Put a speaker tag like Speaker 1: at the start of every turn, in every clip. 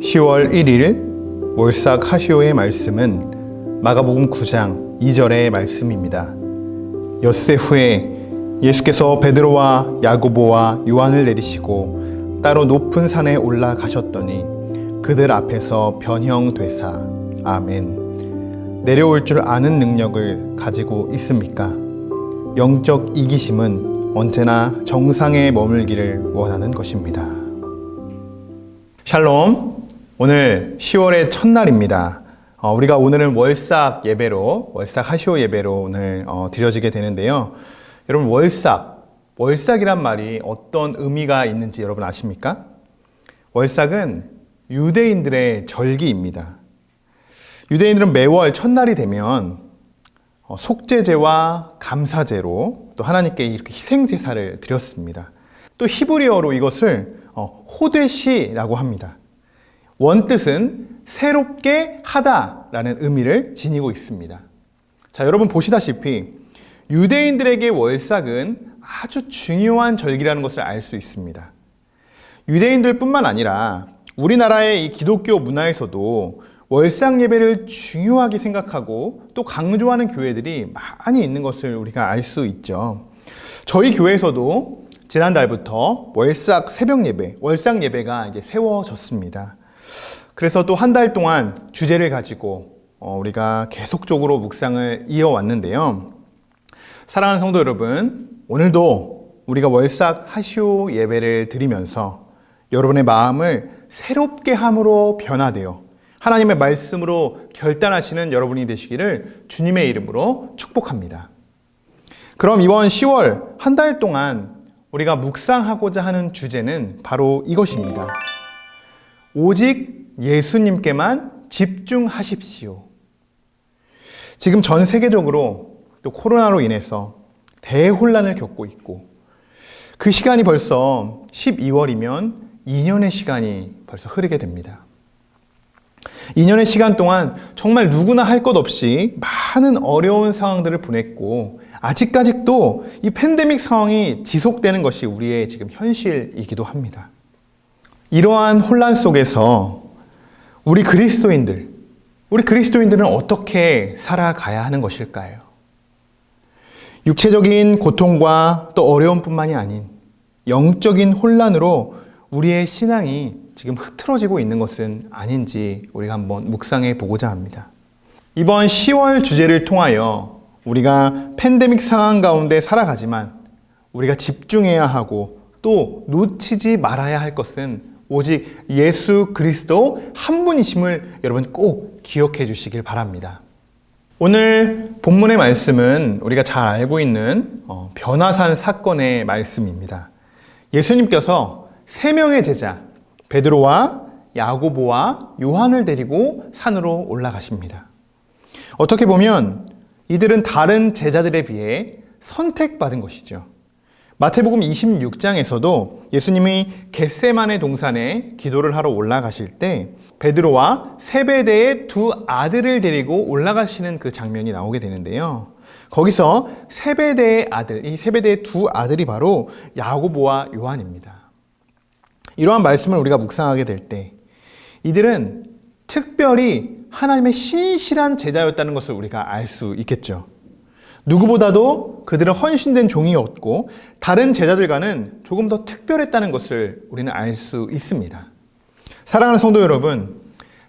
Speaker 1: 10월 1일 월삭 하시오의 말씀은 마가복음 9장 2절의 말씀입니다. 엿새 후에 예수께서 베드로와 야고보와 요한을 내리시고 따로 높은 산에 올라가셨더니 그들 앞에서 변형되사 아멘. 내려올 줄 아는 능력을 가지고 있습니까? 영적 이기심은 언제나 정상에 머물기를 원하는 것입니다. 샬롬. 오늘 10월의 첫날입니다. 우리가 오늘은 월삭 하시오 예배로 오늘 드려지게 되는데요. 여러분, 월삭이란 말이 어떤 의미가 있는지 여러분 아십니까? 월삭은 유대인들의 절기입니다. 유대인들은 매월 첫날이 되면 속죄제와 감사제로 또 하나님께 이렇게 희생제사를 드렸습니다. 또 히브리어로 이것을 호데시라고 합니다. 원뜻은 새롭게 하다라는 의미를 지니고 있습니다. 자, 여러분 보시다시피 유대인들에게 월삭은 아주 중요한 절기라는 것을 알 수 있습니다. 유대인들뿐만 아니라 우리나라의 이 기독교 문화에서도 월삭 예배를 중요하게 생각하고 또 강조하는 교회들이 많이 있는 것을 우리가 알 수 있죠. 저희 교회에서도 지난달부터 월삭 새벽 예배, 월삭 예배가 이제 세워졌습니다. 그래서 또 한 달 동안 주제를 가지고 우리가 계속적으로 묵상을 이어왔는데요. 사랑하는 성도 여러분, 오늘도 우리가 월삭 하시오 예배를 드리면서 여러분의 마음을 새롭게 함으로 변화되어 하나님의 말씀으로 결단하시는 여러분이 되시기를 주님의 이름으로 축복합니다. 그럼 이번 10월 한 달 동안 우리가 묵상하고자 하는 주제는 바로 이것입니다. 오직 예수님께만 집중하십시오. 지금 전 세계적으로 또 코로나로 인해서 대혼란을 겪고 있고 그 시간이 벌써 12월이면 2년의 시간이 벌써 흐르게 됩니다. 2년의 시간 동안 정말 누구나 할 것 없이 많은 어려운 상황들을 보냈고 아직까지도 이 팬데믹 상황이 지속되는 것이 우리의 지금 현실이기도 합니다. 이러한 혼란 속에서 우리 그리스도인들은 어떻게 살아가야 하는 것일까요? 육체적인 고통과 또 어려움뿐만이 아닌 영적인 혼란으로 우리의 신앙이 지금 흐트러지고 있는 것은 아닌지 우리가 한번 묵상해 보고자 합니다. 이번 10월 주제를 통하여 우리가 팬데믹 상황 가운데 살아가지만 우리가 집중해야 하고 또 놓치지 말아야 할 것은 오직 예수 그리스도 한 분이심을 여러분 꼭 기억해 주시길 바랍니다. 오늘 본문의 말씀은 우리가 잘 알고 있는 변화산 사건의 말씀입니다. 예수님께서 3명의 제자 베드로와 야고보와 요한을 데리고 산으로 올라가십니다. 어떻게 보면 이들은 다른 제자들에 비해 선택받은 것이죠. 마태복음 26장에서도 예수님이 겟세마네 동산에 기도를 하러 올라가실 때 베드로와 세베대의 2 아들을 데리고 올라가시는 그 장면이 나오게 되는데요. 거기서 세베대의 아들, 이 세베대의 2 아들이 바로 야고보와 요한입니다. 이러한 말씀을 우리가 묵상하게 될 때 이들은 특별히 하나님의 신실한 제자였다는 것을 우리가 알 수 있겠죠. 누구보다도 그들은 헌신된 종이었고 다른 제자들과는 조금 더 특별했다는 것을 우리는 알 수 있습니다. 사랑하는 성도 여러분,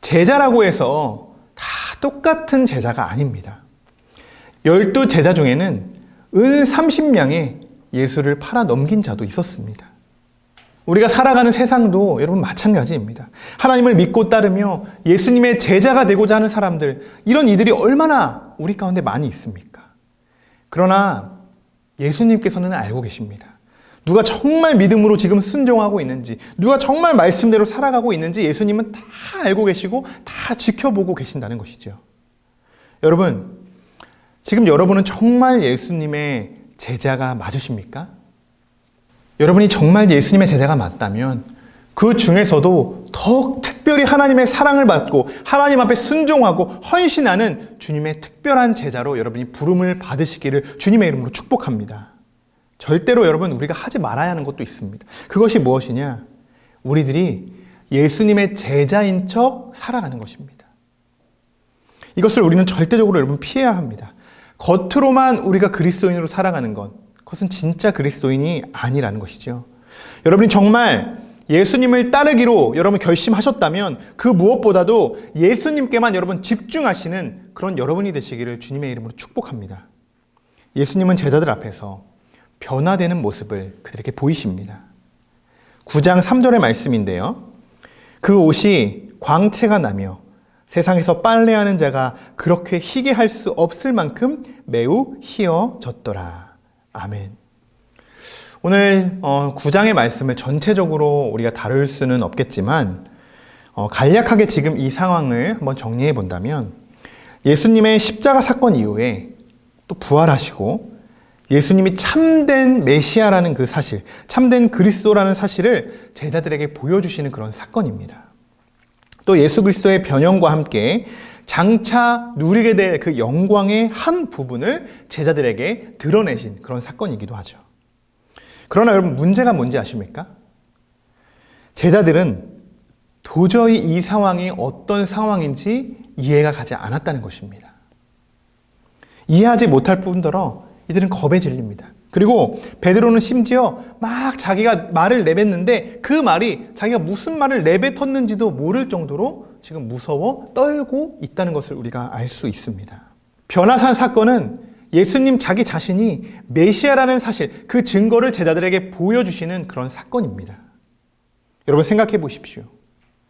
Speaker 1: 제자라고 해서 다 똑같은 제자가 아닙니다. 12 제자 중에는 은 30냥에 예수를 팔아 넘긴 자도 있었습니다. 우리가 살아가는 세상도 여러분 마찬가지입니다. 하나님을 믿고 따르며 예수님의 제자가 되고자 하는 사람들, 이런 이들이 얼마나 우리 가운데 많이 있습니까? 그러나 예수님께서는 알고 계십니다. 누가 정말 믿음으로 지금 순종하고 있는지, 누가 정말 말씀대로 살아가고 있는지 예수님은 다 알고 계시고 다 지켜보고 계신다는 것이죠. 여러분, 지금 여러분은 정말 예수님의 제자가 맞으십니까? 여러분이 정말 예수님의 제자가 맞다면 그 중에서도 더 특별히 하나님의 사랑을 받고 하나님 앞에 순종하고 헌신하는 주님의 특별한 제자로 여러분이 부름을 받으시기를 주님의 이름으로 축복합니다. 절대로 여러분 우리가 하지 말아야 하는 것도 있습니다. 그것이 무엇이냐? 우리들이 예수님의 제자인 척 살아가는 것입니다. 이것을 우리는 절대적으로 여러분 피해야 합니다. 겉으로만 우리가 그리스도인으로 살아가는 것, 그것은 진짜 그리스도인이 아니라는 것이죠. 여러분이 정말 예수님을 따르기로 여러분 결심하셨다면 그 무엇보다도 예수님께만 여러분 집중하시는 그런 여러분이 되시기를 주님의 이름으로 축복합니다. 예수님은 제자들 앞에서 변화되는 모습을 그들에게 보이십니다. 9장 3절의 말씀인데요. 그 옷이 광채가 나며 세상에서 빨래하는 자가 그렇게 희게 할 수 없을 만큼 매우 희어졌더라. 아멘. 오늘 9장의 말씀을 전체적으로 우리가 다룰 수는 없겠지만 간략하게 지금 이 상황을 한번 정리해 본다면 예수님의 십자가 사건 이후에 또 부활하시고 예수님이 참된 메시아라는 그 사실, 참된 그리스도라는 사실을 제자들에게 보여주시는 그런 사건입니다. 또 예수 그리스도의 변형과 함께 장차 누리게 될 그 영광의 한 부분을 제자들에게 드러내신 그런 사건이기도 하죠. 그러나 여러분 문제가 뭔지 아십니까? 제자들은 도저히 이 상황이 어떤 상황인지 이해가 가지 않았다는 것입니다. 이해하지 못할 뿐더러 이들은 겁에 질립니다. 그리고 베드로는 심지어 막 자기가 말을 내뱉는데 그 말이 자기가 무슨 말을 내뱉었는지도 모를 정도로 지금 무서워 떨고 있다는 것을 우리가 알 수 있습니다. 변화산 사건은 예수님 자기 자신이 메시아라는 사실, 그 증거를 제자들에게 보여주시는 그런 사건입니다. 여러분 생각해 보십시오.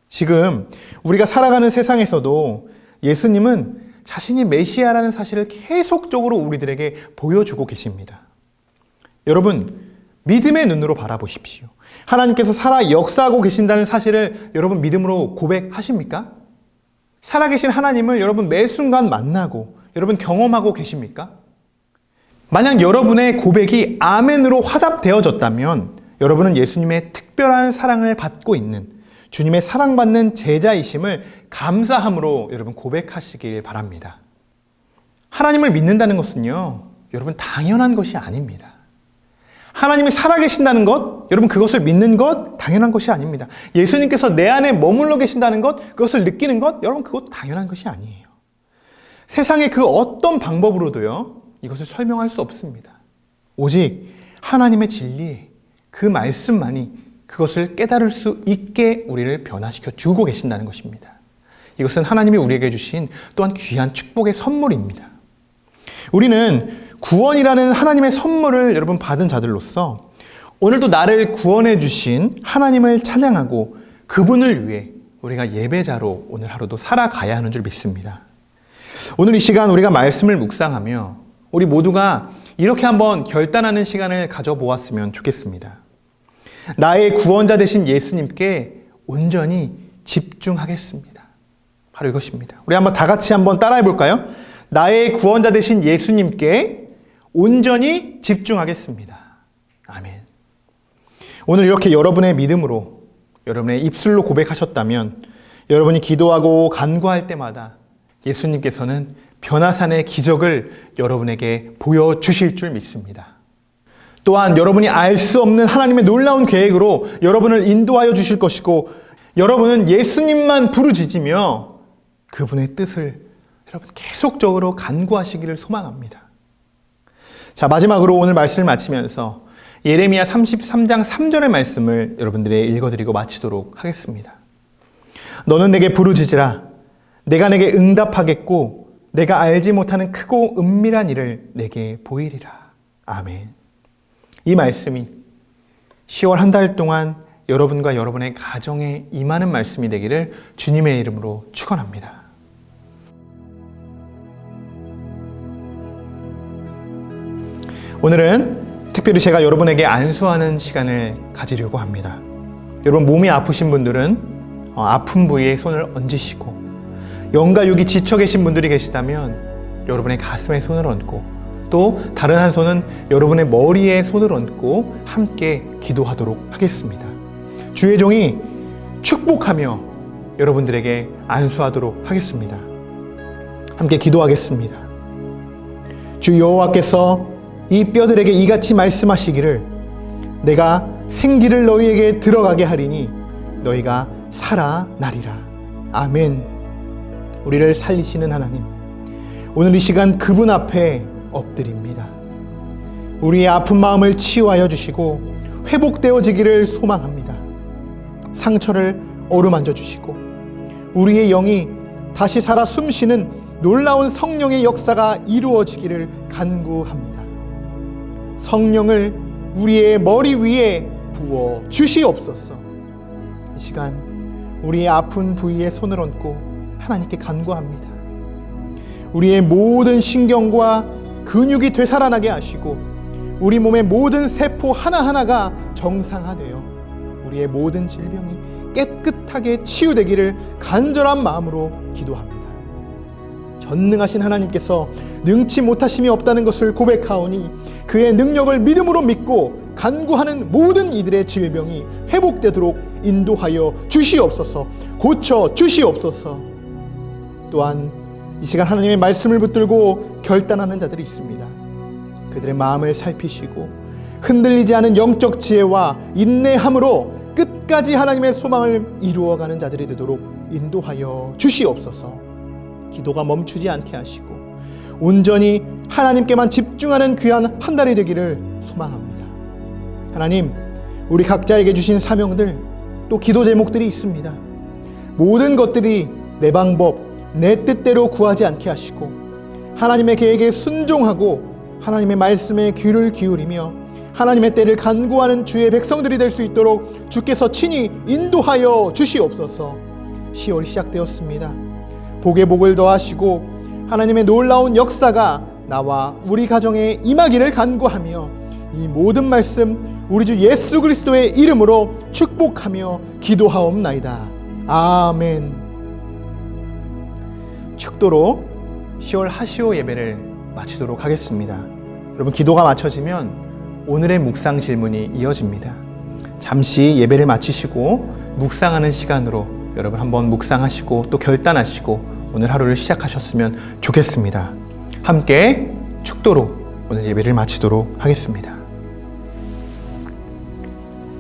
Speaker 1: 지금 우리가 살아가는 세상에서도 예수님은 자신이 메시아라는 사실을 계속적으로 우리들에게 보여주고 계십니다. 여러분 믿음의 눈으로 바라보십시오. 하나님께서 살아 역사하고 계신다는 사실을 여러분 믿음으로 고백하십니까? 살아계신 하나님을 여러분 매 순간 만나고 여러분 경험하고 계십니까? 만약 여러분의 고백이 아멘으로 화답되어졌다면 여러분은 예수님의 특별한 사랑을 받고 있는 주님의 사랑받는 제자이심을 감사함으로 여러분 고백하시길 바랍니다. 하나님을 믿는다는 것은요, 여러분 당연한 것이 아닙니다. 하나님이 살아계신다는 것, 여러분 그것을 믿는 것 당연한 것이 아닙니다. 예수님께서 내 안에 머물러 계신다는 것, 그것을 느끼는 것, 여러분 그것 당연한 것이 아니에요. 세상의 그 어떤 방법으로도요, 이것을 설명할 수 없습니다. 오직 하나님의 진리에 그 말씀만이 그것을 깨달을 수 있게 우리를 변화시켜 주고 계신다는 것입니다. 이것은 하나님이 우리에게 주신 또한 귀한 축복의 선물입니다. 우리는 구원이라는 하나님의 선물을 여러분 받은 자들로서 오늘도 나를 구원해 주신 하나님을 찬양하고 그분을 위해 우리가 예배자로 오늘 하루도 살아가야 하는 줄 믿습니다. 오늘 이 시간 우리가 말씀을 묵상하며 우리 모두가 이렇게 한번 결단하는 시간을 가져보았으면 좋겠습니다. 나의 구원자 되신 예수님께 온전히 집중하겠습니다. 바로 이것입니다. 우리 한번 다 같이 한번 따라해 볼까요? 나의 구원자 되신 예수님께 온전히 집중하겠습니다. 아멘. 오늘 이렇게 여러분의 믿음으로 여러분의 입술로 고백하셨다면 여러분이 기도하고 간구할 때마다 예수님께서는 변화산의 기적을 여러분에게 보여주실 줄 믿습니다. 또한 여러분이 알 수 없는 하나님의 놀라운 계획으로 여러분을 인도하여 주실 것이고 여러분은 예수님만 부르짖으며 그분의 뜻을 여러분 계속적으로 간구하시기를 소망합니다. 자, 마지막으로 오늘 말씀을 마치면서 예레미야 33장 3절의 말씀을 여러분들에게 읽어드리고 마치도록 하겠습니다. 너는 내게 부르짖으라. 내가 내게 응답하겠고 내가 알지 못하는 크고 은밀한 일을 내게 보이리라. 아멘. 이 말씀이 10월 한 달 동안 여러분과 여러분의 가정에 임하는 말씀이 되기를 주님의 이름으로 축원합니다. 오늘은 특별히 제가 여러분에게 안수하는 시간을 가지려고 합니다. 여러분 몸이 아프신 분들은 아픈 부위에 손을 얹으시고 영과 육이 지쳐 계신 분들이 계시다면 여러분의 가슴에 손을 얹고 또 다른 한 손은 여러분의 머리에 손을 얹고 함께 기도하도록 하겠습니다. 주의 종이 축복하며 여러분들에게 안수하도록 하겠습니다. 함께 기도하겠습니다. 주 여호와께서 이 뼈들에게 이같이 말씀하시기를 내가 생기를 너희에게 들어가게 하리니 너희가 살아나리라. 아멘. 우리를 살리시는 하나님, 오늘 이 시간 그분 앞에 엎드립니다. 우리의 아픈 마음을 치유하여 주시고 회복되어지기를 소망합니다. 상처를 어루만져 주시고 우리의 영이 다시 살아 숨쉬는 놀라운 성령의 역사가 이루어지기를 간구합니다. 성령을 우리의 머리 위에 부어 주시옵소서. 이 시간 우리의 아픈 부위에 손을 얹고 하나님께 간구합니다. 우리의 모든 신경과 근육이 되살아나게 하시고 우리 몸의 모든 세포 하나하나가 정상화되어 우리의 모든 질병이 깨끗하게 치유되기를 간절한 마음으로 기도합니다. 전능하신 하나님께서 능치 못하심이 없다는 것을 고백하오니 그의 능력을 믿음으로 믿고 간구하는 모든 이들의 질병이 회복되도록 인도하여 주시옵소서. 고쳐 주시옵소서. 또한 이 시간 하나님의 말씀을 붙들고 결단하는 자들이 있습니다. 그들의 마음을 살피시고 흔들리지 않은 영적 지혜와 인내함으로 끝까지 하나님의 소망을 이루어가는 자들이 되도록 인도하여 주시옵소서. 기도가 멈추지 않게 하시고 온전히 하나님께만 집중하는 귀한 한 달이 되기를 소망합니다. 하나님, 우리 각자에게 주신 사명들, 또 기도 제목들이 있습니다. 모든 것들이 내 방법, 내 뜻대로 구하지 않게 하시고 하나님의 계획에 순종하고 하나님의 말씀에 귀를 기울이며 하나님의 때를 간구하는 주의 백성들이 될 수 있도록 주께서 친히 인도하여 주시옵소서. 10월이 시작되었습니다. 복에 복을 더하시고 하나님의 놀라운 역사가 나와 우리 가정에 임하기를 간구하며 이 모든 말씀 우리 주 예수 그리스도의 이름으로 축복하며 기도하옵나이다. 아멘. 축도로 10월 하시오 예배를 마치도록 하겠습니다. 여러분, 기도가 마쳐지면 오늘의 묵상 질문이 이어집니다. 잠시 예배를 마치시고 묵상하는 시간으로 여러분 한번 묵상하시고 또 결단하시고 오늘 하루를 시작하셨으면 좋겠습니다. 함께 축도로 오늘 예배를 마치도록 하겠습니다.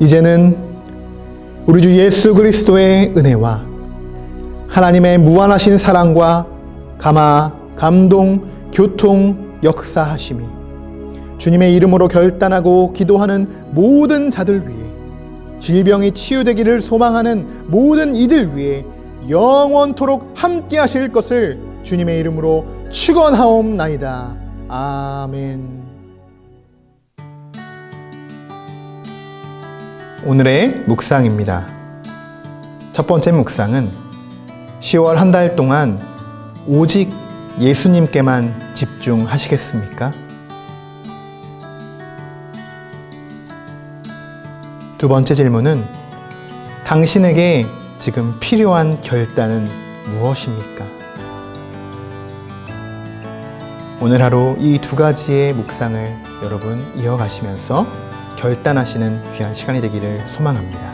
Speaker 1: 이제는 우리 주 예수 그리스도의 은혜와 하나님의 무한하신 사랑과 감화, 감동, 교통, 역사하심이 주님의 이름으로 결단하고 기도하는 모든 자들 위해, 질병이 치유되기를 소망하는 모든 이들 위해 영원토록 함께 하실 것을 주님의 이름으로 축원하옵나이다. 아멘. 오늘의 묵상입니다. 첫 번째 묵상은 10월 한 달 동안 오직 예수님께만 집중하시겠습니까? 두 번째 질문은 당신에게 지금 필요한 결단은 무엇입니까? 오늘 하루 이 두 가지의 묵상을 여러분 이어가시면서 결단하시는 귀한 시간이 되기를 소망합니다.